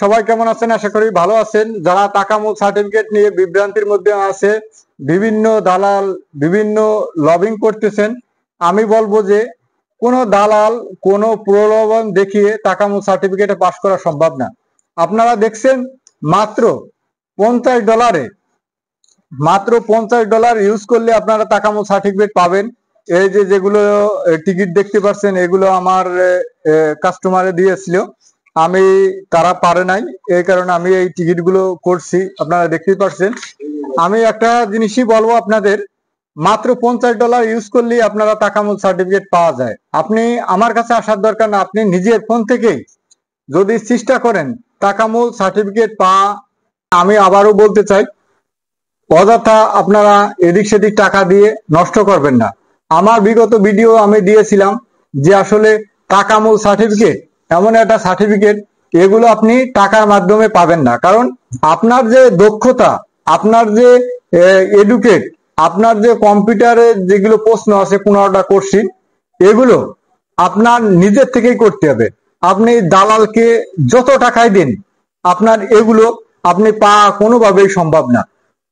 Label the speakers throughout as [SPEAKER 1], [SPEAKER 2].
[SPEAKER 1] সবাই কেমন আছেন? আশা করি ভালো আছেন। যারা টাকামুল সার্টিফিকেট নিয়ে বিভ্রান্তির মধ্যে আছে, বিভিন্ন দালাল বিভিন্ন লবিং করতেছেন, আমি বলবো যে কোনো দালাল কোনো প্রলোভন দেখিয়ে টাকামুল সার্টিফিকেটে পাস করা সম্ভব না। আপনারা দেখছেন মাত্র $50, মাত্র $50 ইউজ করলে আপনারা টাকামুল সার্টিফিকেট পাবেন। এই যে যেগুলো টিকিট দেখতে পাচ্ছেন, এগুলো আমার কাস্টমারে দিয়েছিল, আমি তারা পারে নাই, এই কারণে আমি এই টিকিট গুলো করছি। আপনারা দেখতেই পাচ্ছেন। আমি একটা জিনিসই বলবো আপনাদের, মাত্র $50 ইউজ করলেই আপনারা টাকামুল সার্টিফিকেট পাওয়া যায়। আপনি আমার কাছে আসার দরকার না, আপনি নিজের ফোন থেকেই যদি চেষ্টা করেন টাকামুল সার্টিফিকেট পাওয়া। আমি আবারও বলতে চাই, অযথা আপনারা এদিক সেদিক টাকা দিয়ে নষ্ট করবেন না। আমার বিগত ভিডিও আমি দিয়েছিলাম যে আসলে টাকামুল সার্টিফিকেট এমন একটা সার্টিফিকেট, এগুলো আপনি টাকার মাধ্যমে পাবেন না। কারণ আপনার যে দক্ষতা, আপনার যে এডুকেট, আপনার যে কম্পিউটারে যেগুলো প্রশ্ন আছে 15টা কোশ্চিন, এগুলো আপনার নিজের থেকেই করতে হবে। আপনি দালালকে যত টাকাই দিন, আপনার এগুলো আপনি পাওয়া কোনোভাবেই সম্ভব না।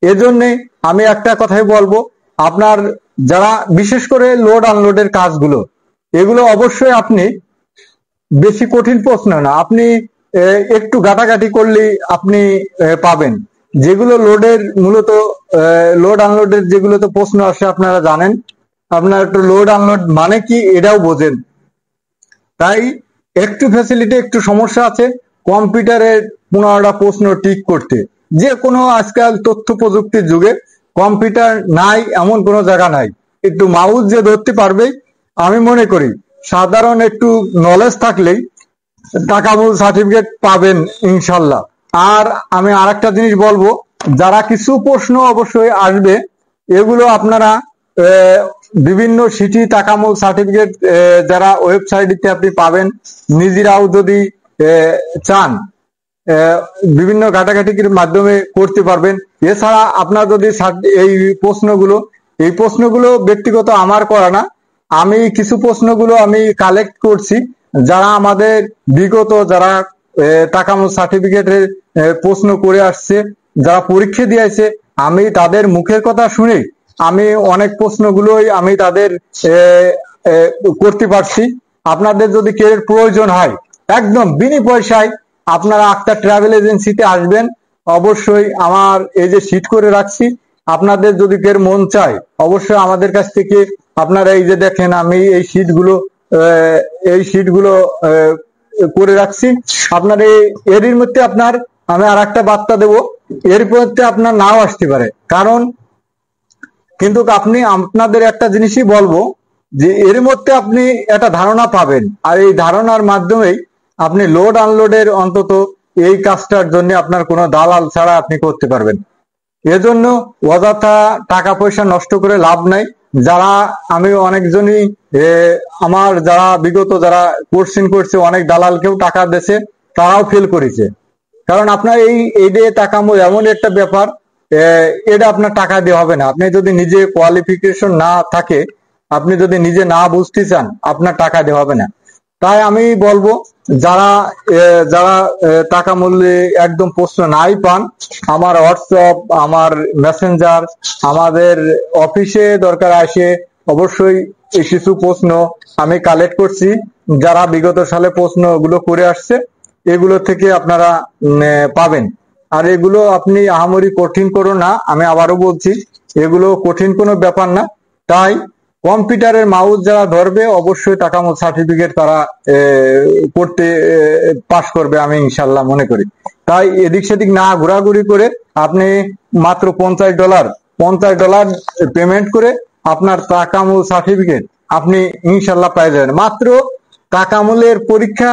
[SPEAKER 1] এজন্য আমি একটা কথাই বলবো, আপনার যারা বিশেষ করে লোড আনলোডের কাজগুলো, এগুলো অবশ্যই আপনি বেশি কঠিন প্রশ্ন না, আপনি একটু ঘাটাঘাটি করলেই আপনি পাবেন। যেগুলো লোডের মূলত লোড আনলোডের যেগুলোতে প্রশ্ন আসে আপনারা জানেন, আপনার একটু লোড আনলোড মানে কি এটাও বোঝেন। তাই একটু ফ্যাসিলিটি একটু সমস্যা আছে কম্পিউটারের 15টা প্রশ্ন ঠিক করতে। যে কোনো আজকাল তথ্য প্রযুক্তির যুগে কম্পিউটার নাই এমন কোনো জায়গা নাই। একটু মাউস যে ধরতে পারবে, আমি মনে করি সাধারণ একটু নলেজ থাকলেই টাকামুল সার্টিফিকেট পাবেন ইনশাল্লাহ। আর আমি আরেকটা জিনিস বলবো, যারা কিছু প্রশ্ন অবশ্যই আসবে, এগুলো আপনারা বিভিন্ন সিটি টাকামুল সার্টিফিকেট যারা ওয়েবসাইটে আপনি পাবেন, নিজেরাও যদি চান বিভিন্ন ঘাটাঘাটির মাধ্যমে করতে পারবেন। এছাড়া আপনার যদি এই প্রশ্নগুলো ব্যক্তিগত আমার করা না, আমি কিছু প্রশ্নগুলো আমি কালেক্ট করছি, যারা আমাদের বিগত যারা টাকামুল সার্টিফিকেটের প্রশ্ন করে আসছে, যারা পরীক্ষা দিয়েছে, আমি তাদের মুখের কথা শুনে আমি অনেক প্রশ্নগুলোই আমি তাদের করতে পারছি। আপনাদের যদি কেউ প্রয়োজন হয়, একদম বিনা পয়সায় আপনারা আক্তার ট্রাভেল এজেন্সিতে আসবেন। অবশ্যই আমার এই যে শীট করে রাখছি, আপনাদের যদি কেউ মন চায় অবশ্যই আমাদের কাছ থেকে আপনারা এই যে দেখেন, আমি এই শীটগুলো করে রাখছি। আপনার এরই মধ্যে আপনার আমি আর একটা বার্তা দেবো, এর মধ্যে আপনার নাও আসতে পারে। কারণ কিন্তু আপনি আপনাদের একটা জিনিসই বলবো যে এর মধ্যে আপনি একটা ধারণা পাবেন, আর এই ধারণার মাধ্যমেই আপনি লোড আনলোডের অন্তত এই কাজটার জন্য আপনার কোনো দালাল ছাড়া আপনি করতে পারবেন। এজন্য অযথা টাকা পয়সা নষ্ট করে লাভ নাই। যারা আমি অনেকজনই আমার যারা বিগত যারা কোর্সিং করছে, অনেক দালালকেও টাকা দিয়েছে, তারাও ফেল করেছে। কারণ আপনার এই যে টাকা এমন একটা ব্যাপার, এটা আপনার টাকা দিয়ে হবে না। আপনি যদি নিজে কোয়ালিফিকেশন না থাকে, আপনি যদি নিজে না বুঝতে চান, আপনার টাকা দিয়ে হবে না। তাই আমি বলবো, যারা যারা টাকা মূল্যে একদম প্রশ্ন নাই পান, আমার হোয়াটসঅ্যাপ, আমার মেসেঞ্জার, আমাদের অফিসে দরকার আসে, অবশ্যই কিছু প্রশ্ন আমি কালেক্ট করছি, যারা বিগত সালে প্রশ্নগুলো করে আসছে, এগুলো থেকে আপনারা পাবেন। আর এগুলো আপনি আহামরি কঠিন করো না, আমি আবারও বলছি, এগুলো কঠিন কোনো ব্যাপার না। তাই কম্পিউটারের মাউস যারা ধরবে অবশ্যই টাকামুল সার্টিফিকেট তারা করতে পাস করবে, আমি ইনশাল্লাহ মনে করি। তাই এদিক সেদিক না ঘোরাঘুরি করে আপনি মাত্র $50 পেমেন্ট করে আপনার টাকামুল সার্টিফিকেট আপনি ইনশাল্লাহ পেয়ে যাবেন। মাত্র টাকামুলের পরীক্ষা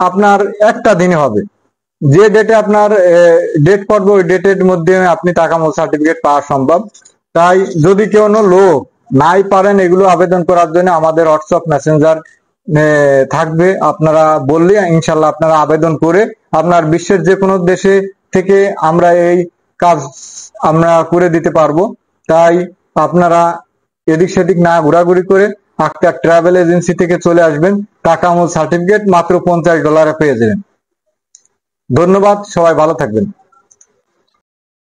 [SPEAKER 1] আপনার একটা দিনে হবে। যে ডেটে আপনার ডেট পড়বে, ওই ডেটের মধ্যে আপনি টাকামুল সার্টিফিকেট পাওয়া সম্ভব। তাই যদি কেউ লোক নাই পারেন এগুলো আবেদন করার জন্য, আমাদের হোয়াটসঅ্যাপ মেসেঞ্জার থাকবে, আপনারা বললে ইনশাল্লাহ আপনারা আবেদন করে আপনার বিশ্বের যে কোনো দেশে থেকে আমরা এই কাজ আমরা করে দিতে পারবো। তাই আপনারা এদিক সেদিক না ঘোরাঘুরি করে আক্তার ট্রাভেল এজেন্সি থেকে চলে আসবেন, টাকামুল সার্টিফিকেট মাত্র $50 পেয়ে যাবেন। ধন্যবাদ, সবাই ভালো থাকবেন।